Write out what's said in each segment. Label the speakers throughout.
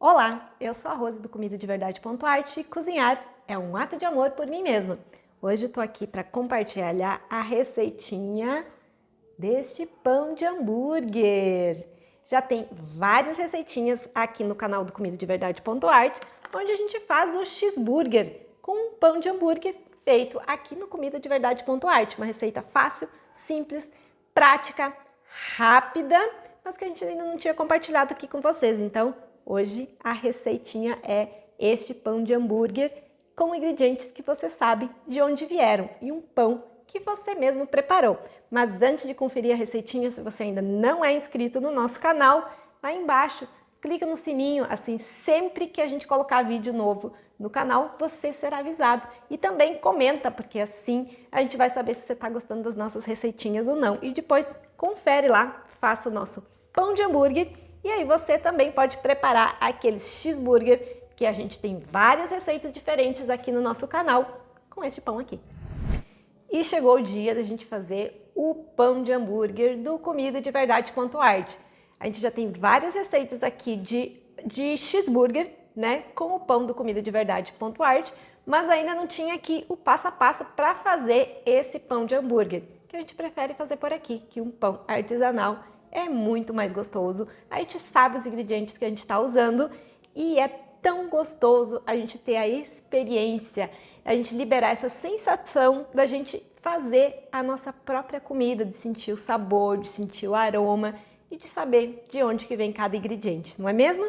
Speaker 1: Olá, eu sou a Rose do comidadeverdade.art e cozinhar é um ato de amor por mim mesma. Hoje eu tô aqui para compartilhar a receitinha deste pão de hambúrguer. Já tem várias receitinhas aqui no canal do comidadeverdade.art, onde a gente faz o cheeseburger com um pão de hambúrguer feito aqui no comidadeverdade.art. Uma receita fácil, simples, prática, rápida, mas que a gente ainda não tinha compartilhado aqui com vocês. Então, hoje a receitinha é este pão de hambúrguer com ingredientes que você sabe de onde vieram e um pão que você mesmo preparou. Mas antes de conferir a receitinha, se você ainda não é inscrito no nosso canal, lá embaixo, clica no sininho, assim sempre que a gente colocar vídeo novo no canal, você será avisado. E também comenta, porque assim a gente vai saber se você está gostando das nossas receitinhas ou não. E depois confere lá, faça o nosso pão de hambúrguer. E aí você também pode preparar aqueles cheeseburger, que a gente tem várias receitas diferentes aqui no nosso canal, com este pão aqui. E chegou o dia da gente fazer o pão de hambúrguer do comidadeverdade.art. A gente já tem várias receitas aqui de cheeseburger, né, com o pão do comidadeverdade.art, mas ainda não tinha aqui o passo a passo para fazer esse pão de hambúrguer, que a gente prefere fazer por aqui, que um pão artesanal é muito mais gostoso. A gente sabe os ingredientes que a gente está usando e é tão gostoso a gente ter a experiência, a gente liberar essa sensação da gente fazer a nossa própria comida, de sentir o sabor, de sentir o aroma e de saber de onde que vem cada ingrediente, não é mesmo?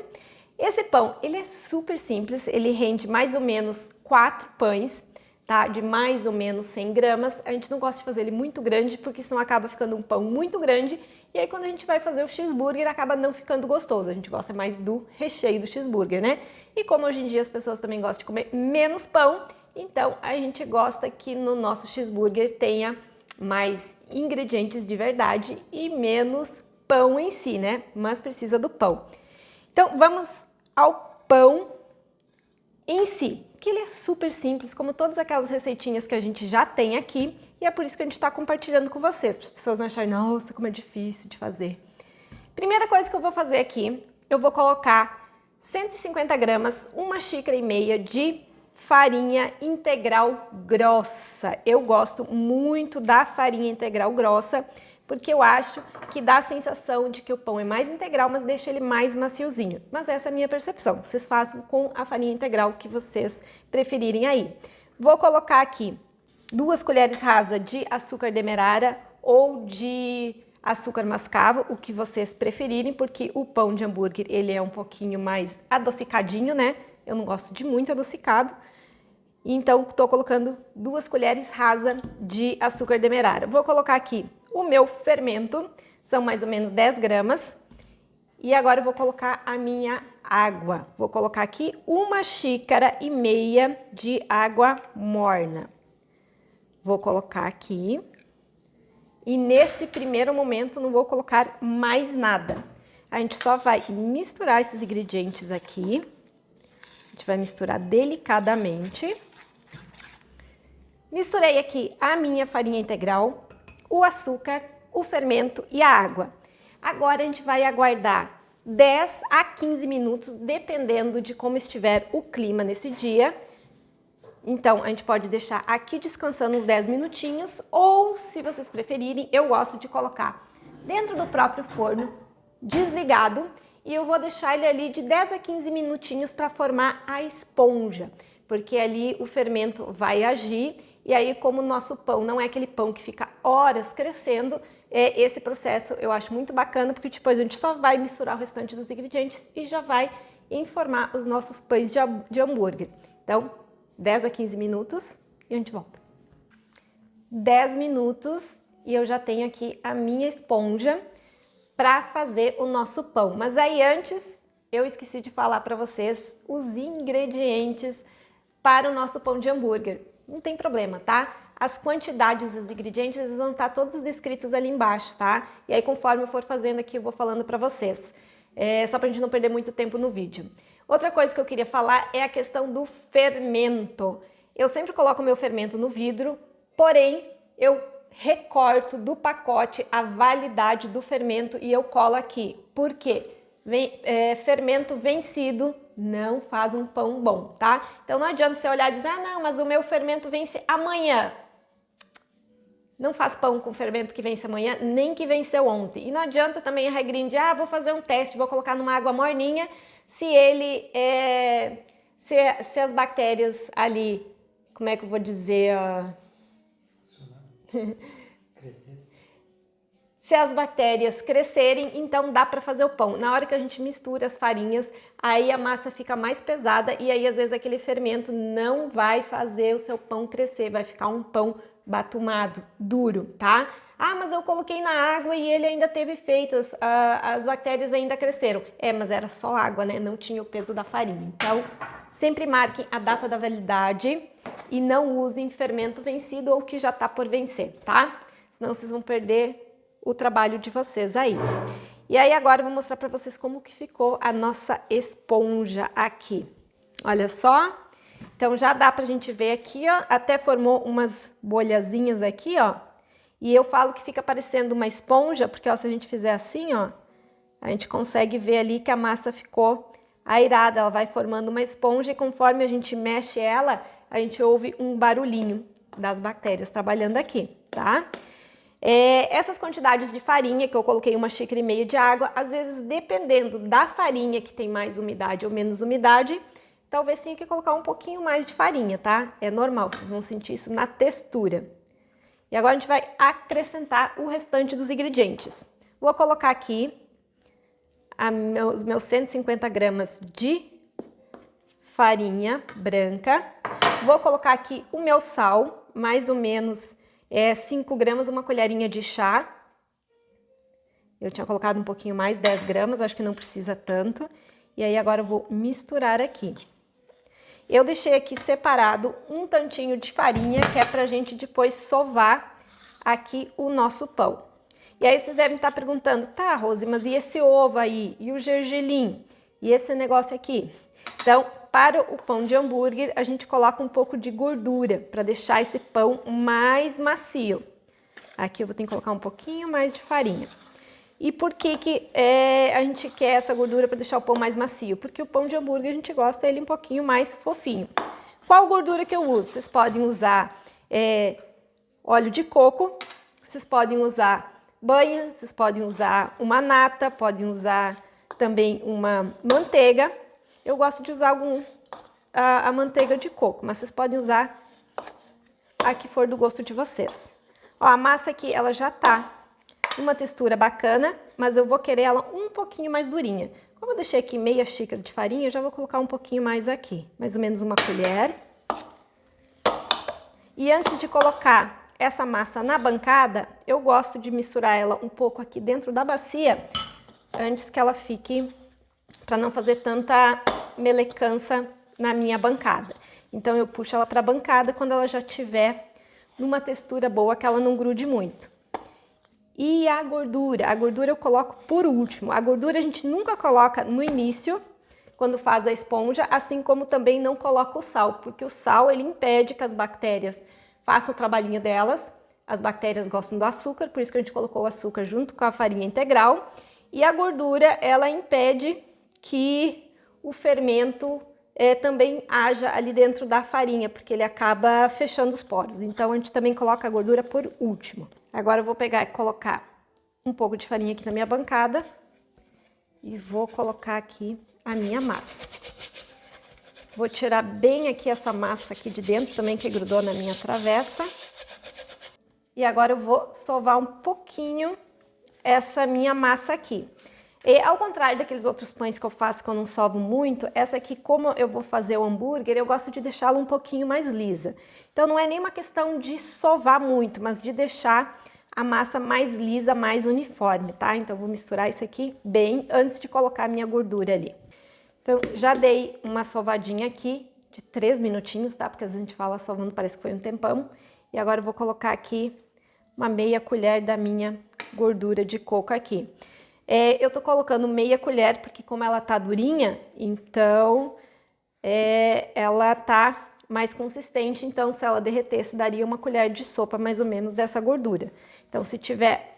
Speaker 1: Esse pão, ele é super simples, ele rende mais ou menos 4 pães, tá? De mais ou menos 100 gramas. A gente não gosta de fazer ele muito grande, porque senão acaba ficando um pão muito grande. E aí quando a gente vai fazer o cheeseburger, acaba não ficando gostoso. A gente gosta mais do recheio do cheeseburger, né? E como hoje em dia as pessoas também gostam de comer menos pão, então a gente gosta que no nosso cheeseburger tenha mais ingredientes de verdade e menos pão em si, né? Mas precisa do pão. Então vamos ao pão em si, que ele é super simples, como todas aquelas receitinhas que a gente já tem aqui, e é por isso que a gente está compartilhando com vocês, para as pessoas não acharem, nossa, como é difícil de fazer. Primeira coisa que eu vou fazer aqui, eu vou colocar 150 gramas, 1,5 xícaras de farinha integral grossa. Eu gosto muito da farinha integral grossa, porque eu acho que dá a sensação de que o pão é mais integral, mas deixa ele mais maciozinho. Mas essa é a minha percepção. Vocês façam com a farinha integral que vocês preferirem aí. Vou colocar aqui 2 colheres rasas de açúcar demerara ou de açúcar mascavo, o que vocês preferirem, porque o pão de hambúrguer ele é um pouquinho mais adocicadinho, né? Eu não gosto de muito adocicado. Então, estou colocando 2 colheres rasas de açúcar demerara. Vou colocar aqui o meu fermento, são mais ou menos 10 gramas. E agora eu vou colocar a minha água. Vou colocar aqui 1,5 xícaras de água morna. Vou colocar aqui. E nesse primeiro momento não vou colocar mais nada. A gente só vai misturar esses ingredientes aqui. A gente vai misturar delicadamente. Misturei aqui a minha farinha integral, o açúcar, o fermento e a água. Agora a gente vai aguardar 10 a 15 minutos, dependendo de como estiver o clima nesse dia. Então, a gente pode deixar aqui descansando uns 10 minutinhos, ou se vocês preferirem, eu gosto de colocar dentro do próprio forno, desligado, e eu vou deixar ele ali de 10 a 15 minutinhos para formar a esponja, porque ali o fermento vai agir, e aí como o nosso pão não é aquele pão que fica horas crescendo, esse processo eu acho muito bacana, porque depois a gente só vai misturar o restante dos ingredientes e já vai formar os nossos pães de hambúrguer. Então, 10 a 15 minutos e a gente volta. 10 minutos e eu já tenho aqui a minha esponja para fazer o nosso pão. Mas aí antes eu esqueci de falar para vocês os ingredientes para o nosso pão de hambúrguer. Não tem problema, tá? As quantidades dos ingredientes eles vão estar todos descritos ali embaixo, tá? E aí conforme eu for fazendo aqui eu vou falando para vocês. Só para a gente não perder muito tempo no vídeo. Outra coisa que eu queria falar é a questão do fermento. Eu sempre coloco o meu fermento no vidro, porém eu recorto do pacote a validade do fermento e eu colo aqui. Por quê? fermento vencido não faz um pão bom, tá? Então não adianta você olhar e dizer, ah, não, mas o meu fermento vence amanhã. Não faz pão com fermento que vence amanhã, nem que venceu ontem. E não adianta também a regrinha de, vou fazer um teste, vou colocar numa água morninha, se se as bactérias ali, como é que eu vou dizer? Se as bactérias crescerem, então dá para fazer o pão. Na hora que a gente mistura as farinhas, aí a massa fica mais pesada e aí às vezes aquele fermento não vai fazer o seu pão crescer, vai ficar um pão batumado, duro, tá? Ah, mas eu coloquei na água e ele ainda teve efeitos, as bactérias ainda cresceram. Mas era só água, né? Não tinha o peso da farinha. Então, sempre marquem a data da validade e não usem fermento vencido ou que já tá por vencer, tá? Senão vocês vão perder o trabalho de vocês aí. E aí agora eu vou mostrar para vocês como que ficou a nossa esponja aqui. Olha só. Então já dá pra gente ver aqui, ó, até formou umas bolhazinhas aqui, ó. E eu falo que fica parecendo uma esponja, porque ó, se a gente fizer assim, ó, a gente consegue ver ali que a massa ficou airada, ela vai formando uma esponja e conforme a gente mexe ela, a gente ouve um barulhinho das bactérias trabalhando aqui, tá? Essas quantidades de farinha, que eu coloquei 1,5 xícaras de água, às vezes dependendo da farinha que tem mais umidade ou menos umidade, talvez tenha que colocar um pouquinho mais de farinha, tá? É normal, vocês vão sentir isso na textura. E agora a gente vai acrescentar o restante dos ingredientes. Vou colocar aqui os meus 150 gramas de farinha branca. Vou colocar aqui o meu sal, mais ou menos 5 gramas, uma colherinha de chá. Eu tinha colocado um pouquinho mais, 10 gramas, acho que não precisa tanto. E aí agora eu vou misturar aqui. Eu deixei aqui separado um tantinho de farinha, que é pra gente depois sovar aqui o nosso pão. E aí vocês devem estar perguntando, tá, Rose, mas e esse ovo aí? E o gergelim? E esse negócio aqui? Então, para o pão de hambúrguer, a gente coloca um pouco de gordura para deixar esse pão mais macio. Aqui eu vou ter que colocar um pouquinho mais de farinha. E por que a gente quer essa gordura para deixar o pão mais macio? Porque o pão de hambúrguer a gente gosta ele um pouquinho mais fofinho. Qual gordura que eu uso? Vocês podem usar óleo de coco, vocês podem usar banha, vocês podem usar uma nata, podem usar também uma manteiga. Eu gosto de usar a manteiga de coco, mas vocês podem usar a que for do gosto de vocês. Ó, a massa aqui, ela já tá uma textura bacana, mas eu vou querer ela um pouquinho mais durinha. Como eu deixei aqui meia xícara de farinha, eu já vou colocar um pouquinho mais aqui, mais ou menos uma colher. E antes de colocar essa massa na bancada, eu gosto de misturar ela um pouco aqui dentro da bacia, antes que ela fique, para não fazer tanta melecança na minha bancada. Então eu puxo ela para a bancada quando ela já estiver numa textura boa, que ela não grude muito. E a gordura eu coloco por último. A gordura a gente nunca coloca no início, quando faz a esponja, assim como também não coloca o sal, porque o sal ele impede que as bactérias façam o trabalhinho delas. As bactérias gostam do açúcar, por isso que a gente colocou o açúcar junto com a farinha integral. E a gordura, ela impede que o fermento também haja ali dentro da farinha, porque ele acaba fechando os poros. Então, a gente também coloca a gordura por último. Agora eu vou pegar e colocar um pouco de farinha aqui na minha bancada e vou colocar aqui a minha massa. Vou tirar bem aqui essa massa aqui de dentro também, que grudou na minha travessa. E agora eu vou sovar um pouquinho essa minha massa aqui. E ao contrário daqueles outros pães que eu faço que eu não sovo muito, essa aqui, como eu vou fazer o hambúrguer, eu gosto de deixá-la um pouquinho mais lisa. Então não é nem uma questão de sovar muito, mas de deixar a massa mais lisa, mais uniforme, tá? Então eu vou misturar isso aqui bem antes de colocar a minha gordura ali. Então já dei uma sovadinha aqui de 3 minutinhos, tá? Porque às vezes a gente fala sovando, parece que foi um tempão. E agora eu vou colocar aqui uma meia colher da minha gordura de coco aqui. Eu tô colocando meia colher porque como ela tá durinha, então ela tá mais consistente, então se ela derretesse daria uma colher de sopa mais ou menos dessa gordura. Então, se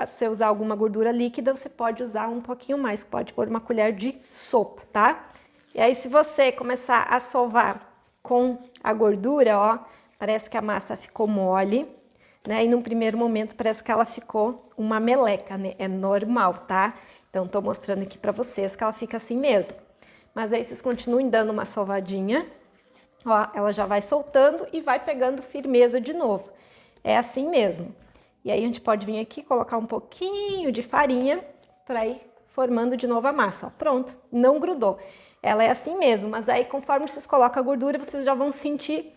Speaker 1: você usar alguma gordura líquida, você pode usar um pouquinho mais, pode pôr uma colher de sopa, tá? E aí, se você começar a sovar com a gordura, ó, parece que a massa ficou mole, né? E num primeiro momento parece que ela ficou uma meleca, né? É normal, tá? Então, tô mostrando aqui pra vocês que ela fica assim mesmo. Mas aí, vocês continuem dando uma sovadinha, ó, ela já vai soltando e vai pegando firmeza de novo. É assim mesmo. E aí, a gente pode vir aqui, colocar um pouquinho de farinha para ir formando de novo a massa, ó. Pronto, não grudou. Ela é assim mesmo, mas aí, conforme vocês colocam a gordura, vocês já vão sentir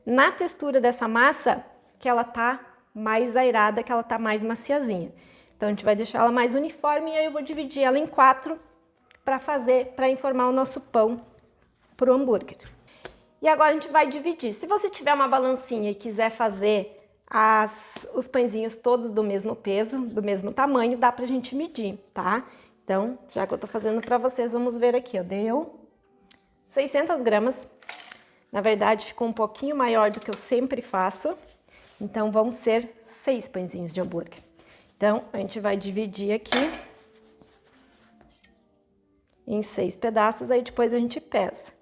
Speaker 1: na textura dessa massa que ela tá mais airada, que ela tá mais maciazinha. Então, a gente vai deixar ela mais uniforme e aí eu vou dividir ela em 4 para informar o nosso pão pro hambúrguer. E agora a gente vai dividir. Se você tiver uma balancinha e quiser fazer os pãezinhos todos do mesmo peso, do mesmo tamanho, dá pra gente medir, tá? Então, já que eu tô fazendo pra vocês, vamos ver aqui, ó. Deu 600 gramas. Na verdade, ficou um pouquinho maior do que eu sempre faço. Então, vão ser 6 pãezinhos de hambúrguer. Então, a gente vai dividir aqui em 6 pedaços, aí depois a gente pesa.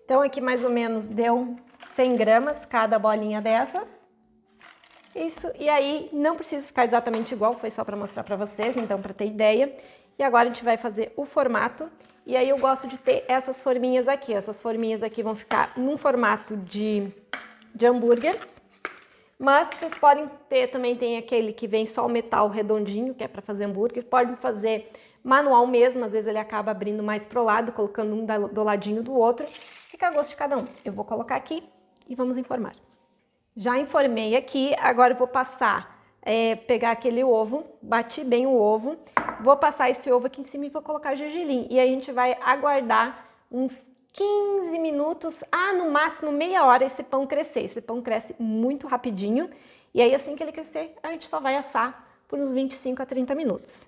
Speaker 1: Então, aqui mais ou menos deu 100 gramas cada bolinha dessas. Isso, e aí não precisa ficar exatamente igual, foi só para mostrar para vocês, então para ter ideia. E agora a gente vai fazer o formato. E aí eu gosto de ter essas forminhas aqui. Essas forminhas aqui vão ficar num formato de hambúrguer. Mas vocês podem ter, também tem aquele que vem só o metal redondinho, que é para fazer hambúrguer. Podem fazer manual mesmo, às vezes ele acaba abrindo mais pro lado, colocando um do ladinho do outro. Fica a gosto de cada um. Eu vou colocar aqui e vamos informar. Já informei aqui, agora eu vou passar, pegar aquele ovo, bati bem o ovo, vou passar esse ovo aqui em cima e vou colocar gergelim. E aí a gente vai aguardar uns 15 minutos, no máximo meia hora esse pão crescer. Esse pão cresce muito rapidinho e aí assim que ele crescer, a gente só vai assar por uns 25 a 30 minutos.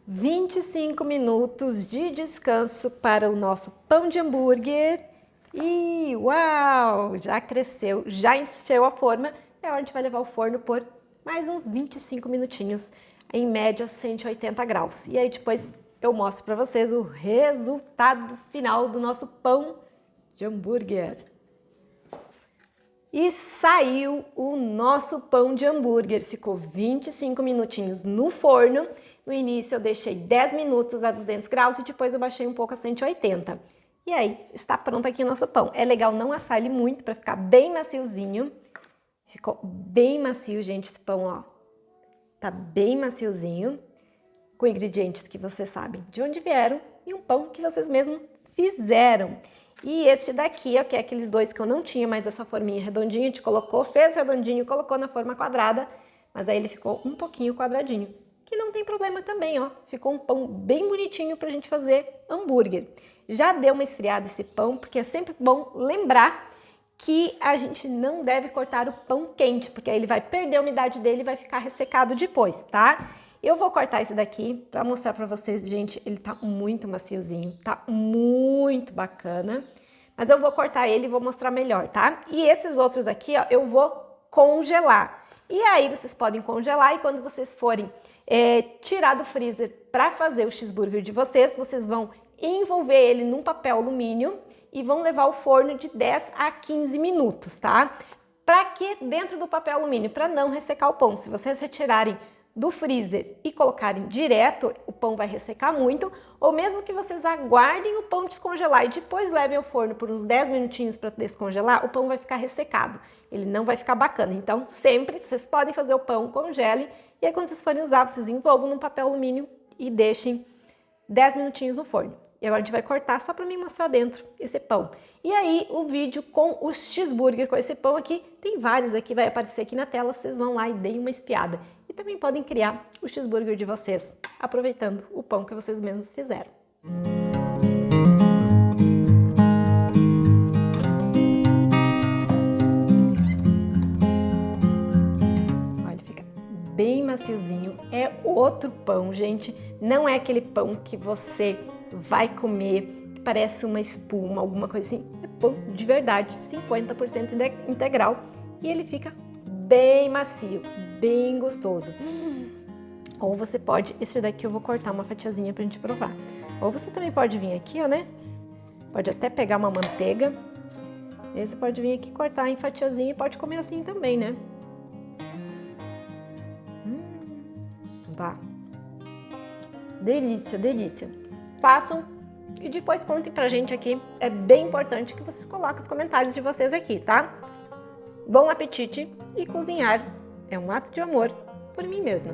Speaker 1: 25 minutos de descanso para o nosso pão de hambúrguer e uau, já cresceu, já encheu a forma. É hora a gente vai levar ao forno por mais uns 25 minutinhos, em média 180 graus. E aí depois eu mostro para vocês o resultado final do nosso pão de hambúrguer. E saiu o nosso pão de hambúrguer, ficou 25 minutinhos no forno. No início eu deixei 10 minutos a 200 graus e depois eu baixei um pouco a 180. E aí, está pronto aqui o nosso pão. É legal não assar ele muito para ficar bem maciozinho. Ficou bem macio, gente, esse pão, ó. Tá bem maciozinho, com ingredientes que vocês sabem de onde vieram e um pão que vocês mesmos fizeram. E este daqui, ó, que é aqueles dois que eu não tinha, mas essa forminha redondinha, a gente colocou, fez redondinho, colocou na forma quadrada, mas aí ele ficou um pouquinho quadradinho, que não tem problema também, ó. Ficou um pão bem bonitinho pra gente fazer hambúrguer. Já deu uma esfriada esse pão, porque é sempre bom lembrar que a gente não deve cortar o pão quente, porque aí ele vai perder a umidade dele e vai ficar ressecado depois, tá? Eu vou cortar esse daqui para mostrar para vocês, gente, ele tá muito maciozinho, tá muito bacana. Mas eu vou cortar ele e vou mostrar melhor, tá? E esses outros aqui, ó, eu vou congelar. E aí vocês podem congelar e quando vocês forem tirar do freezer para fazer o cheeseburger de vocês, vocês vão envolver ele num papel alumínio e vão levar ao forno de 10 a 15 minutos, tá? Para que dentro do papel alumínio? Para não ressecar o pão. Se vocês retirarem do freezer e colocarem direto, o pão vai ressecar muito, ou mesmo que vocês aguardem o pão descongelar e depois levem ao forno por uns 10 minutinhos para descongelar, o pão vai ficar ressecado, ele não vai ficar bacana. Então, sempre vocês podem fazer o pão, congelem, e aí quando vocês forem usar, vocês envolvam num papel alumínio e deixem 10 minutinhos no forno. E agora a gente vai cortar só para mim mostrar dentro esse pão. E aí o vídeo com o cheeseburger, com esse pão aqui, tem vários aqui, vai aparecer aqui na tela, vocês vão lá e deem uma espiada. E também podem criar o cheeseburger de vocês, aproveitando o pão que vocês mesmos fizeram. Olha, fica bem maciozinho, é outro pão, gente, não é aquele pão que você vai comer, que parece uma espuma, alguma coisa assim. É pão de verdade, 50% integral e ele fica bem macio, bem gostoso. Ou você pode, esse daqui eu vou cortar uma fatiazinha pra gente provar. Ou você também pode vir aqui, ó, né? Pode até pegar uma manteiga. E aí você pode vir aqui cortar em fatiazinha e pode comer assim também, né? Vá. Delícia, delícia. Façam e depois contem pra gente aqui. É bem importante que vocês coloquem os comentários de vocês aqui, tá? Bom apetite e cozinhar é um ato de amor por mim mesma.